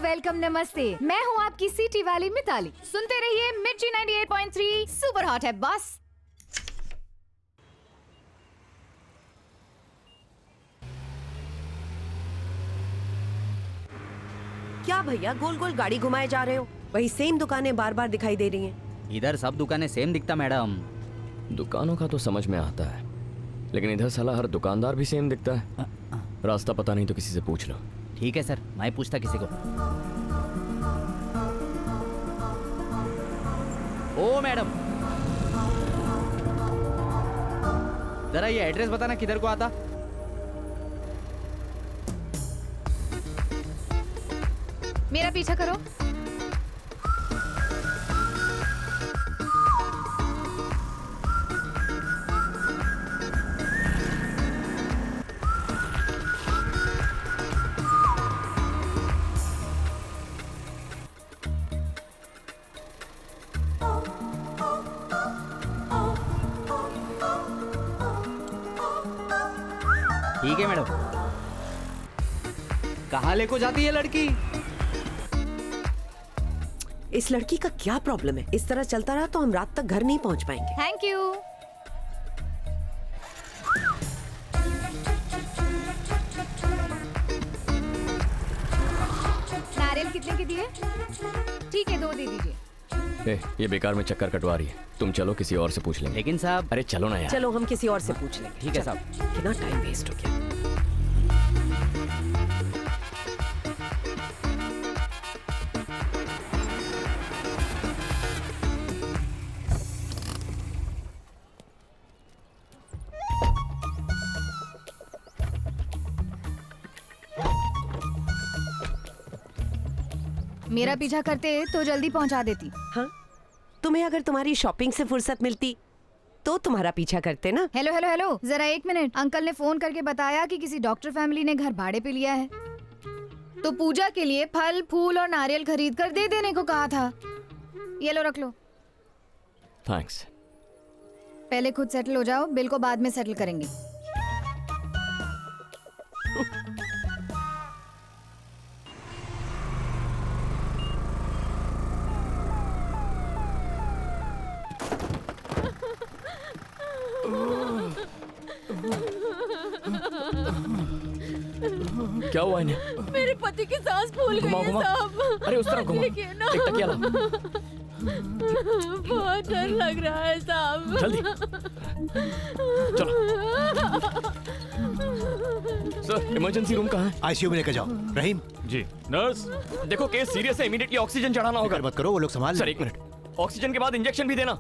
Welcome, नमस्ते। मैं हूँ आपकी सिटी वाली मिताली। सुनते रहिए मिर्ची 98.3, सुपर हॉट है बस। क्या भैया गोल गोल गाड़ी घुमाए जा रहे हो? वही सेम दुकानें बार बार दिखाई दे रही हैं। इधर सब दुकानें सेम दिखता मैडम। दुकानों का तो समझ में आता है, लेकिन इधर साला हर दुकानदार भी सेम दिखता है। रास्ता पता नहीं तो किसी से पूछ लो। ठीक है सर, मैं पूछता किसी को। ओ मैडम, जरा ये एड्रेस बताना किधर को आता। मेरा पीछा करो। ठीक है मैडम। कहाँ लेको जाती है लड़की? इस लड़की का क्या प्रॉब्लम है? इस तरह चलता रहा तो हम रात तक घर नहीं पहुंच पाएंगे। Thank you. नारियल कितने के दिए? ठीक है, 2 दे दीजिए। ये बेकार में चक्कर कटवा रही है, तुम चलो किसी और से पूछ लेंगे। लेकिन साहब। अरे चलो ना यार। चलो हम किसी और से पूछ लेंगे। ठीक है साहब। कितना टाइम वेस्ट हो गया। मेरा पीछा करते तो जल्दी पहुंचा देती। हाँ, तुम्हें अगर तुम्हारी शॉपिंग से फुर्सत मिलती तो तुम्हारा पीछा करते ना। हेलो हेलो हेलो, जरा 1 मिनट। अंकल ने फोन करके बताया कि किसी डॉक्टर फैमिली ने घर भाड़े पे लिया है, तो पूजा के लिए फल फूल और नारियल खरीद कर दे देने को कहा था। ये लो, रख लो। थैंक्स। पहले खुद सेटल हो जाओ, बिल को बाद में सेटल करेंगे। क्या हुआ इन्हें? मेरे पति की सांस फूल गई है साहब। अरे उस तरह घुमा। देखिए ना। एक तकिया ला। बहुत डर लग रहा है साहब। जल्दी चलो। सर, इमरजेंसी रूम कहाँ है? आईसीयू में लेकर जाओ। रहीम जी। नर्स, देखो केस सीरियस है, इमीडिएटली ऑक्सीजन चढ़ाना होगा। मत करो, वो लोग संभाल सर 1 मिनट, ऑक्सीजन के बाद इंजेक्शन भी देना।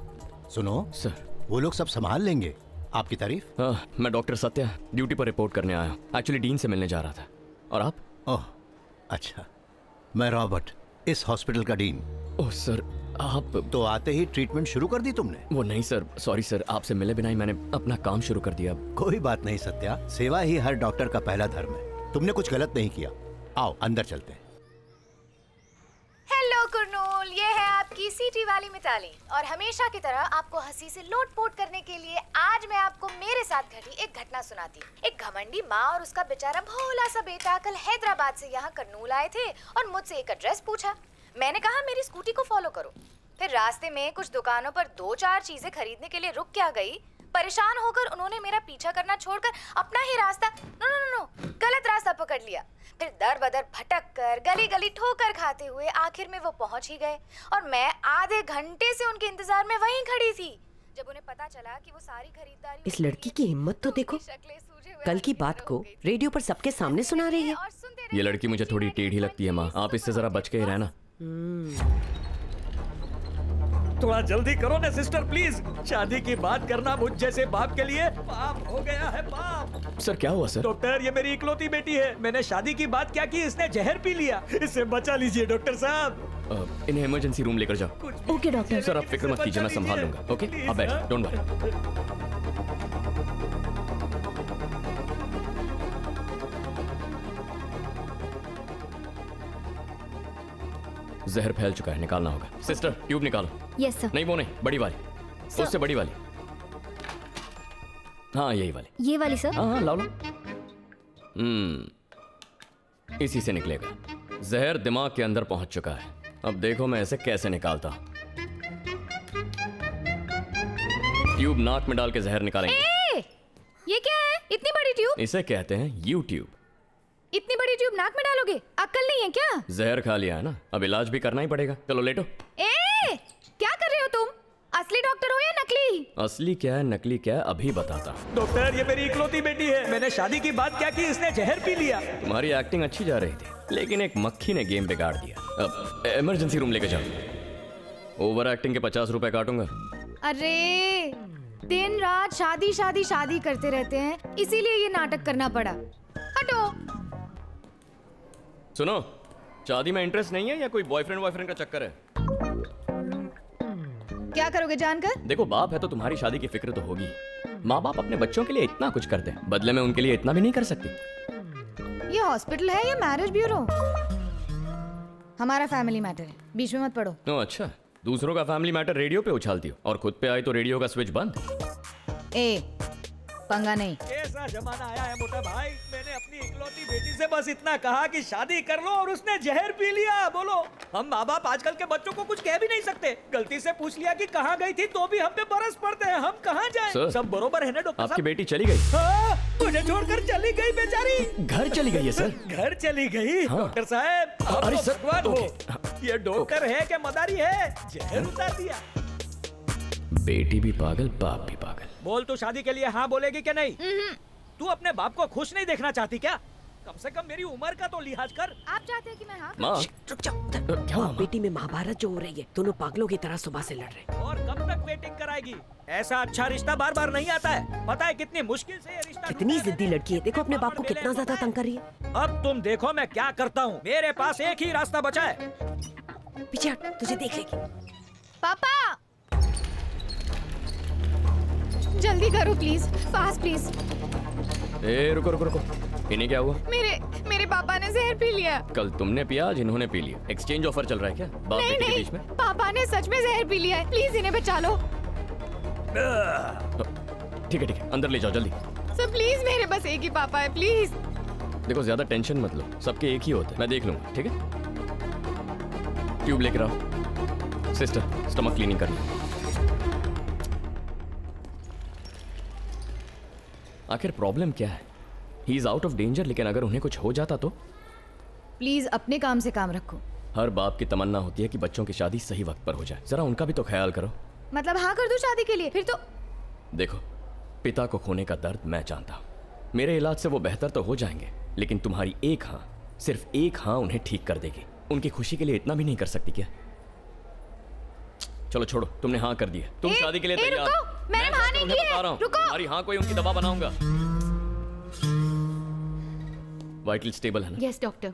सुनो सर, वो लोग सब संभाल लेंगे। आपकी तारीफ। मैं डॉक्टर सत्या ड्यूटी पर रिपोर्ट करने आया हूँ। एक्चुअली डीन से मिलने जा रहा था। और आप? ओह अच्छा, मैं रॉबर्ट, इस हॉस्पिटल का डीन। ओह सर, आप तो आते ही ट्रीटमेंट शुरू कर दी तुमने? वो नहीं सर, सॉरी सर, आपसे मिले बिना ही मैंने अपना काम शुरू कर दिया। कोई बात नहीं सत्या, सेवा ही हर डॉक्टर का पहला धर्म है। तुमने कुछ गलत नहीं किया। आओ अंदर चलते हैं। हेलो कुरनूल, ये है आपकी सिटी वाली मिताली। और हमेशा की तरह आपको हंसी से लोटपोट करने के लिए आज मैं आपको मेरे साथ घटी एक घटना सुनाती हूँ। एक घमंडी माँ और उसका बेचारा भोला सा बेटा कल हैदराबाद से यहाँ करनूल आए थे और मुझसे एक एड्रेस पूछा। मैंने कहा मेरी स्कूटी को फॉलो करो। फिर रास्ते में कुछ दुकानों पर 2-4 चीजें खरीदने के लिए रुक क्या गई। परेशान होकर उन्होंने मेरा पीछा करना छोड़कर अपना ही रास्ता नो गलत रास्ता पकड़ लिया। फिर दर बदर भटक कर गली गली ठोकर खाते हुए आखिर में वो पहुंच ही गए और मैं आधे घंटे से उनके इंतजार में वहीं खड़ी थी। जब उन्हें पता चला कि वो सारी खरीदारी इस लड़की की हिम्मत तो देखो, कल की बात को रेडियो पर सबके सामने सुना रही है। ये लड़की मुझे थोड़ी टेढ़ी लगती है माँ, आप इससे जरा बच के ही रहना। थोड़ा जल्दी करो ना सिस्टर प्लीज। शादी की बात करना मुझ जैसे बाप के लिए पाप हो गया है, पाप। सर क्या हुआ सर? डॉक्टर, ये मेरी इकलौती बेटी है। मैंने शादी की बात क्या की, इसने जहर पी लिया। इसे बचा लीजिए डॉक्टर साहब। इन्हें इमरजेंसी रूम लेकर जाओ। Okay doctor. सर आप फिक्र मत कीजिए, मैं संभाल लूंगा। ओके आप बैठो, डोंट वरी। जहर फैल चुका है, निकालना होगा। सिस्टर ट्यूब निकालो। Yes sir. नहीं वो नहीं, बड़ी वाली, उससे बड़ी वाली। हाँ यही वाली। ये वाली सर। हाँ हाँ लाओ लो। इसी से निकलेगा। जहर दिमाग के अंदर पहुंच चुका है। अब देखो मैं इसे कैसे निकालता हूं। ट्यूब नाक में डाल के जहर निकालेंगे। ये क्या है? इतनी बड़ी ट्यूब? इसे कहते हैं यूट्यूब। इतनी बड़ी ट्यूब नाक में डालोगे? अक्ल नहीं है क्या? जहर खा लिया है ना, अब इलाज भी करना ही पड़ेगा। चलो लेटो। क्या कर रहे हो तुम? असली डॉक्टर हो या नकली? असली क्या है नकली क्या है अभी बताता। डॉक्टर, ये मेरी इकलौती बेटी है। मैंने शादी की बात क्या की, इसने जहर पी लिया। तुम्हारी एक्टिंग अच्छी जा रही थी, लेकिन एक मक्खी ने गेम बिगाड़ दिया। अब इमरजेंसी रूम लेके जाओ। ओवर एक्टिंग के 50 रुपए काटूंगा। अरे दिन रात शादी शादी शादी करते रहते हैं, इसीलिए ये नाटक करना पड़ा। हटो। सुनो, शादी में इंटरेस्ट नहीं है या कोई बॉयफ्रेंड का चक्कर है? क्या करोगे जानकर? देखो, बाप है तो तुम्हारी शादी की फिक्र तो होगी। माँ बाप अपने बच्चों के लिए इतना कुछ करते हैं, बदले में उनके लिए इतना भी नहीं कर सकते। ये हॉस्पिटल है या मैरिज ब्यूरो? हमारा फैमिली मैटर है, बीच में मत पड़ो। ओ अच्छा, दूसरों का फैमिली मैटर रेडियो पे उछालती हो और खुद पे आई तो रेडियो का स्विच बंद। पंगा नहीं। ऐसा जमाना आया है मोटा भाई, मैंने अपनी इकलौती बेटी से बस इतना कहा कि शादी कर लो और उसने जहर पी लिया। बोलो, हम माँ बाप आजकल के बच्चों को कुछ कह भी नहीं सकते। गलती से पूछ लिया कि कहाँ गई थी तो भी हम पे बरस पड़ते हैं। हम कहाँ जाएं? सर, सब बरोबर है ना डॉक्टर आपकी साहब? बेटी चली गई। हाँ, मुझे छोड़कर चली गई बेचारी। घर चली गई है सर। घर चली गई? हाँ। डॉक्टर साहब, आप अरे तो सर, भगवान हो। ओके। ये डॉक्टर है क्या मदारी है? जहर उतार दिया। बेटी भी पागल, बाप भी पागल। बोल, तू शादी के लिए हाँ बोलेगी क्या नहीं? तू अपने बाप को खुश नहीं देखना चाहती क्या? कम से कम मेरी उम्र का तो लिहाज कर। आप चाहते हैं कि मैं हाँ? माँ, रुक जाओ। क्या हुआ, माँ बेटी में महाभारत जो हो रही है, दोनों पागलों की तरह सुबह से लड़ रहे हैं। और कब तक वेटिंग कराएगी? ऐसा अच्छा रिश्ता बार बार नहीं आता है। पता है कितनी मुश्किल से ये रिश्ता कितनी ढूंढा है जिद्दी मैंने। लड़की है, देखो अपने बाप को मिले कितना हैं, ज्यादा पता है? तंग कर रही है। अब तुम देखो मैं क्या करता हूँ। मेरे पास एक ही रास्ता बचा है। पीछे हट, तुझे देख लेगी। पापा जल्दी करो प्लीज, फास्ट प्लीज। ए रुको रुको रुको, इन्हें क्या हुआ? मेरे पापा ने जहर पी लिया। कल तुमने पिया, आज इन्होंने पी लिया। एक्सचेंज ऑफर चल रहा है क्या बाप नहीं बेटी के नहीं, बीच में? पापा ने सच में जहर पी लिया है। प्लीज इन्हें बचा लो। ठीक है, अंदर ले जाओ जल्दी। सर प्लीज, मेरे बस एक ही पापा है, प्लीज। देखो, ज्यादा टेंशन मत लो, सबके एक ही होते हैं। मैं देख लूंगा, ठीक है? ट्यूब लेकर आओ। सिस्टर, स्टमक क्लीनिंग करनी। आखिर प्रॉब्लम क्या है? He is out of danger, लेकिन अगर उन्हें कुछ हो जाता तो? प्लीज अपने काम से काम रखो। हर बाप की तमन्ना होती है कि बच्चों की शादी सही वक्त पर हो जाए। जरा उनका भी तो ख्याल करो। मतलब हाँ कर दूं शादी के लिए? फिर तो देखो, पिता को खोने का दर्द मैं जानता हूँ। मेरे इलाज से वो बेहतर तो हो जाएंगे, लेकिन तुम्हारी एक हाँ, सिर्फ एक हाँ उन्हें ठीक कर देगी। उनकी खुशी के लिए इतना भी नहीं कर सकती क्या? चलो छोड़ो, तुमने हाँ कर दी है। तुम शादी के लिए तैयार? रुको, मैंने हाँ नहीं की है। बता रहा हूँ, रुको। तुम्हारी हाँ कोई उनकी दवा बनाऊंगा। वाइटल स्टेबल है ना? Yes doctor.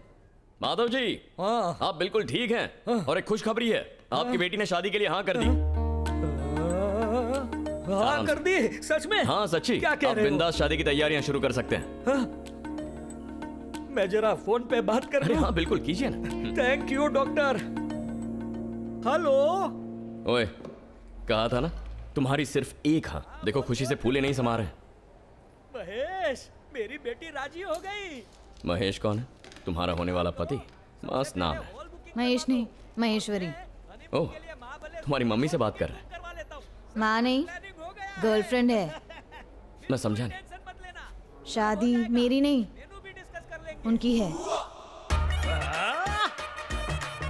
माधव जी, हाँ। आप बिल्कुल ठीक हैं। और एक खुशखबरी है, आपकी बेटी ने शादी के लिए हाँ कर दी। हाँ कर दी? सच में? हाँ सच्ची। क्या कह आप रहे हो? बिंदास शादी की तैयारियां शुरू कर सकते हैं। मैं जरा फोन पे बात कर अरे लूं? हाँ बिल्कुल कीजिए ना। Thank you doctor. हेलो। ओए, कहा था ना, तुम्हारी सिर्फ एक हाँ। देखो खुशी से फूले नहीं समा रहे। महेश, मेरी बेटी राजी हो गई। महेश कौन है? तुम्हारा होने वाला पति? मस्त नाम है। महेश नहीं, महेश्वरी। ओह, तुम्हारी मम्मी से बात कर रहे हैं? करवा लेता हूँ। माँ नहीं, गर्लफ्रेंड है। मैं समझा नहीं। टेंशन मत लेना, शादी मेरी नहीं, मेनू भी डिस्कस कर लेंगे। उनकी है।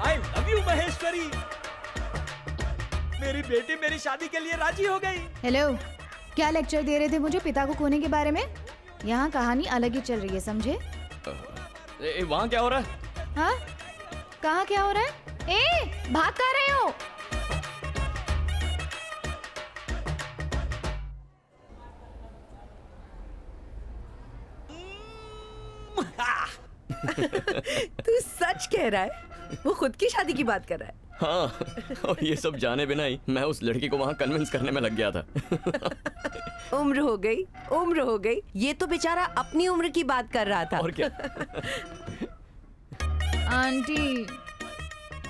I love you Maheshwari. मेरी बेटी मेरी शादी के लिए राजी हो गई। हेलो, क्या लेक्चर दे रहे थे मुझे पिता को खोने के बारे में? यहाँ कहानी अलग ही चल रही है, समझे? वहाँ क्या हो रहा है? हाँ, कहाँ क्या हो रहा है? भाग कर रहे हो? तू सच कह रहा है? वो खुद की शादी की बात कर रहा है। हाँ, और ये सब जाने बिना ही मैं उस लड़की को वहाँ कन्विंस करने में लग गया था। उम्र हो गई, उम्र हो गई। ये तो बेचारा अपनी उम्र की बात कर रहा था। और क्या? आंटी,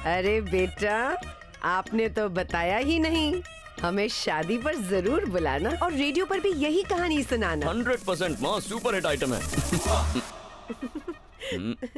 अरे बेटा, आपने तो बताया ही नहीं। हमें शादी पर जरूर बुलाना और रेडियो पर भी यही कहानी सुनाना। 100% माँ सुपर हिट आइटम है।